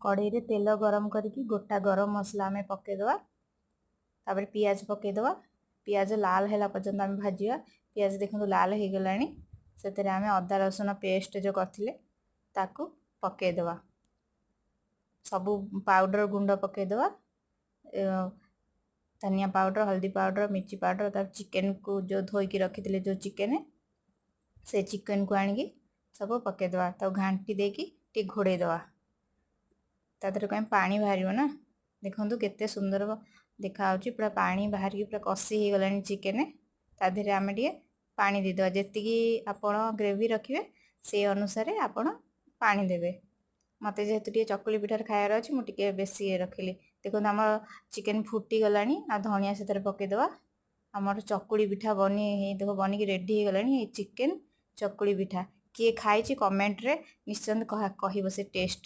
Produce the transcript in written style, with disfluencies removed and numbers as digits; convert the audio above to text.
कड़ाई रे तेल गरम करके गोटा गरम मसला आम पकईदे तापर पियाज पकईदे पियाज लाल है पर्यंत आम भाजा पियाज देखो लाल हो गला से आम अदा रसुण पेस्ट जो करथिले ताकू पकईदे सबू पाउडर गुंड पकईदे धनिया पाउडर हल्दी पाउडर मिर्ची पाउडर तापर चिकेन को जो धोईकी रखी जो चिकेन से चिकेन को आनिकी सब पकईदे तो घाटी देकी घोड़ेदे तादर कहीं पानी बाहर ना देखो केते सुंदर देखा पूरा पानी बाहर पूरा कषि हो गला चिकेन तादेह आम पानी देदेवा जी आपण ग्रेवी रखिए से अनुसार आपण पानी देवे मत जेहेतु चकुली पिठार खायार अच्छे मुझे बेसी रखिली देखो आम चिकेन फुटी गला आ धनिया से पकईदे आमर चकुली पिठा बनी देखो बनिकी रेडी हो गला चिकेन चकुली पिठा किए खाई कमेंट रे निश्चय कह से टेस्ट।